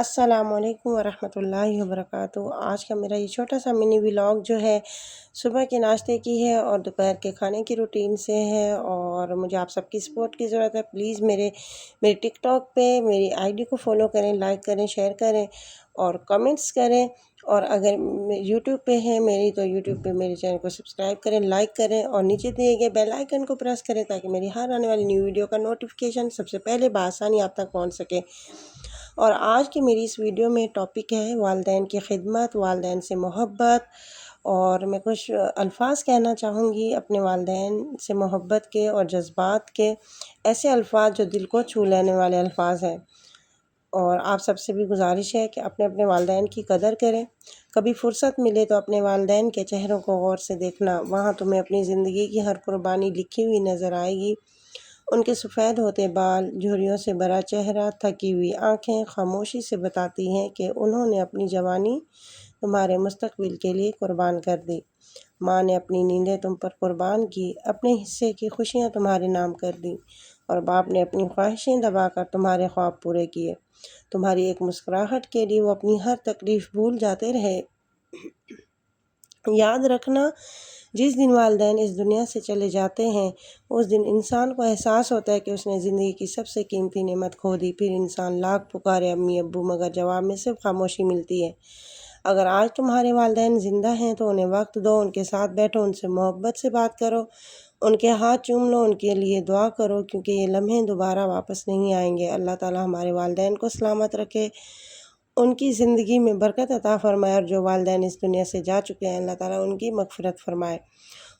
السلام علیکم ورحمۃ اللہ وبرکاتہ۔ آج کا میرا یہ چھوٹا سا منی ولاگ جو ہے صبح کے ناشتے کی ہے اور دوپہر کے کھانے کی روٹین سے ہے، اور مجھے آپ سب کی سپورٹ کی ضرورت ہے۔ پلیز میرے ٹک ٹاک پہ میری آئی ڈی کو فالو کریں، لائک کریں، شیئر کریں اور کمنٹس کریں، اور اگر یوٹیوب پہ ہے میری تو یوٹیوب پہ میرے چینل کو سبسکرائب کریں، لائک کریں اور نیچے دیے گئے بیل آئیکن کو پریس کریں تاکہ میری ہر آنے والی نیو ویڈیو کا نوٹیفیکیشن سب سے پہلے بآسانی آپ تک پہنچ سکے۔ اور آج کی میری اس ویڈیو میں ٹاپک ہے والدین کی خدمت، والدین سے محبت، اور میں کچھ الفاظ کہنا چاہوں گی اپنے والدین سے محبت کے اور جذبات کے، ایسے الفاظ جو دل کو چھو لینے والے الفاظ ہیں۔ اور آپ سب سے بھی گزارش ہے کہ اپنے والدین کی قدر کریں۔ کبھی فرصت ملے تو اپنے والدین کے چہروں کو غور سے دیکھنا، وہاں تمہیں اپنی زندگی کی ہر قربانی لکھی ہوئی نظر آئے گی۔ ان کے سفید ہوتے بال، جھریوں سے بھرا چہرہ، تھکی ہوئی آنکھیں خاموشی سے بتاتی ہیں کہ انہوں نے اپنی جوانی تمہارے مستقبل کے لیے قربان کر دی۔ ماں نے اپنی نیندیں تم پر قربان کی، اپنے حصے کی خوشیاں تمہارے نام کر دیں، اور باپ نے اپنی خواہشیں دبا کر تمہارے خواب پورے کیے۔ تمہاری ایک مسکراہٹ کے لیے وہ اپنی ہر تکلیف بھول جاتے رہے۔ یاد رکھنا، جس دن والدین اس دنیا سے چلے جاتے ہیں اس دن انسان کو احساس ہوتا ہے کہ اس نے زندگی کی سب سے قیمتی نعمت کھو دی۔ پھر انسان لاکھ پکارے امی ابو، مگر جواب میں صرف خاموشی ملتی ہے۔ اگر آج تمہارے والدین زندہ ہیں تو انہیں وقت دو، ان کے ساتھ بیٹھو، ان سے محبت سے بات کرو، ان کے ہاتھ چوم لو، ان کے لیے دعا کرو، کیونکہ یہ لمحے دوبارہ واپس نہیں آئیں گے۔ اللہ تعالیٰ ہمارے والدین کو سلامت رکھے، ان کی زندگی میں برکت عطا فرمائے، اور جو والدین اس دنیا سے جا چکے ہیں اللہ تعالیٰ ان کی مغفرت فرمائے،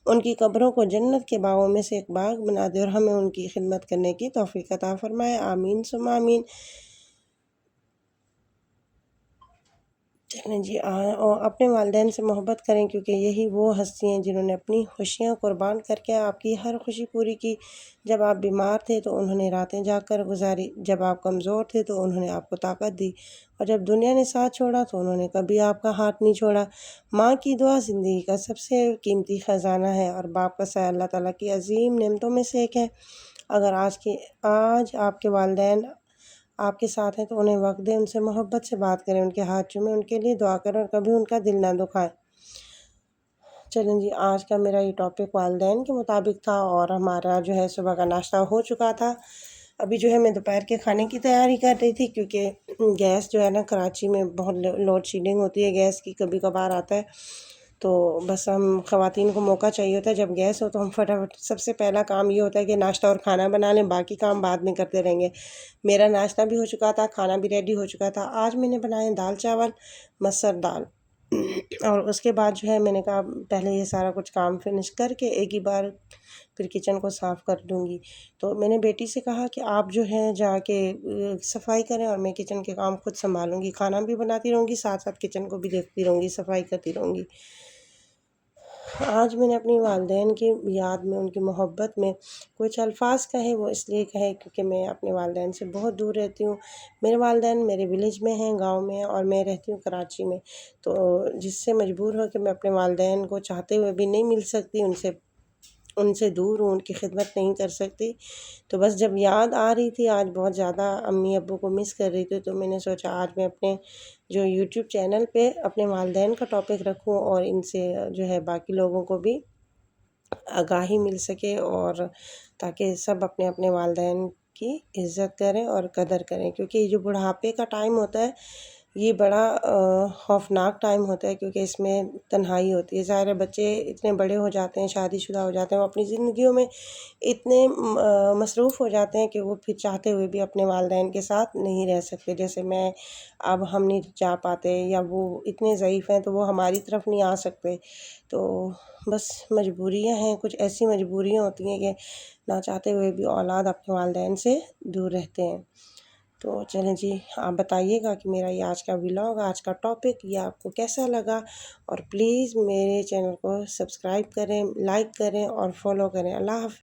ان کی قبروں کو جنت کے باغوں میں سے ایک باغ بنا دے، اور ہمیں ان کی خدمت کرنے کی توفیق عطا فرمائے۔ آمین ثم آمین۔ چلیں جی، اپنے والدین سے محبت کریں، کیونکہ یہی وہ ہستی ہیں جنہوں نے اپنی خوشیاں قربان کر کے آپ کی ہر خوشی پوری کی۔ جب آپ بیمار تھے تو انہوں نے راتیں جاگ کر گزاری، جب آپ کمزور تھے تو انہوں نے آپ کو طاقت دی، اور جب دنیا نے ساتھ چھوڑا تو انہوں نے کبھی آپ کا ہاتھ نہیں چھوڑا۔ ماں کی دعا زندگی کا سب سے قیمتی خزانہ ہے، اور باپ کا سایہ اللہ تعالیٰ کی عظیم نعمتوں میں سے ایک ہے۔ اگر آج آپ کے والدین آپ کے ساتھ ہیں تو انہیں وقت دیں، ان سے محبت سے بات کریں، ان کے ہاتھ چومیں، ان کے لیے دعا کریں، اور کبھی ان کا دل نہ دکھائیں۔ چلیں جی، آج کا میرا یہ ٹاپک والدین کے مطابق تھا، اور ہمارا جو ہے صبح کا ناشتہ ہو چکا تھا۔ ابھی جو ہے میں دوپہر کے کھانے کی تیاری کر رہی تھی، کیونکہ گیس جو ہے نا کراچی میں بہت لوڈ شیڈنگ ہوتی ہے گیس کی، کبھی کبھار آتا ہے، تو بس ہم خواتین کو موقع چاہیے ہوتا ہے جب گیس ہو تو ہم فٹافٹ سب سے پہلا کام یہ ہوتا ہے کہ ناشتہ اور کھانا بنا لیں، باقی کام بعد میں کرتے رہیں گے۔ میرا ناشتہ بھی ہو چکا تھا، کھانا بھی ریڈی ہو چکا تھا۔ آج میں نے بنائے دال چاول، مسر دال، اور اس کے بعد جو ہے میں نے کہا پہلے یہ سارا کچھ کام فنش کر کے ایک ہی بار پھر کچن کو صاف کر دوں گی۔ تو میں نے بیٹی سے کہا کہ آپ جو ہے جا کے صفائی کریں، اور میں کچن کے کام خود سنبھالوں گی، کھانا بھی بناتی رہوں گی، ساتھ ساتھ کچن کو بھی دیکھتی رہوں گی، صفائی کرتی رہوں گی۔ آج میں نے اپنی والدین کی یاد میں، ان کی محبت میں کچھ الفاظ کہے، وہ اس لیے کہے کیونکہ میں اپنے والدین سے بہت دور رہتی ہوں۔ میرے والدین میرے ولیج میں ہیں، گاؤں میں ہیں، اور میں رہتی ہوں کراچی میں، تو جس سے مجبور ہو کہ میں اپنے والدین کو چاہتے ہوئے بھی نہیں مل سکتی، ان سے دور ہوں، ان کی خدمت نہیں کر سکتی۔ تو بس جب یاد آ رہی تھی، آج بہت زیادہ امی ابو کو مس کر رہی تھی، تو میں نے سوچا آج میں اپنے جو یوٹیوب چینل پہ اپنے والدین کا ٹاپک رکھوں، اور ان سے جو ہے باقی لوگوں کو بھی آگاہی مل سکے، اور تاکہ سب اپنے اپنے والدین کی عزت کریں اور قدر کریں، کیونکہ یہ جو بڑھاپے کا ٹائم ہوتا ہے یہ بڑا خوفناک ٹائم ہوتا ہے، کیونکہ اس میں تنہائی ہوتی ہے۔ ظاہر ہے بچے اتنے بڑے ہو جاتے ہیں، شادی شدہ ہو جاتے ہیں، وہ اپنی زندگیوں میں اتنے مصروف ہو جاتے ہیں کہ وہ پھر چاہتے ہوئے بھی اپنے والدین کے ساتھ نہیں رہ سکتے۔ جیسے اب ہم نہیں جا پاتے، یا وہ اتنے ضعیف ہیں تو وہ ہماری طرف نہیں آ سکتے، تو بس مجبوریاں ہیں، کچھ ایسی مجبوریاں ہوتی ہیں کہ نہ چاہتے ہوئے بھی اولاد اپنے والدین سے دور رہتے ہیں۔ تو چلیں جی، آپ بتائیے گا کہ میرا یہ آج کا ولاگ، آج کا ٹاپک یہ آپ کو کیسا لگا، اور پلیز میرے چینل کو سبسکرائب کریں، لائک کریں اور فالو کریں۔ اللہ حافظ۔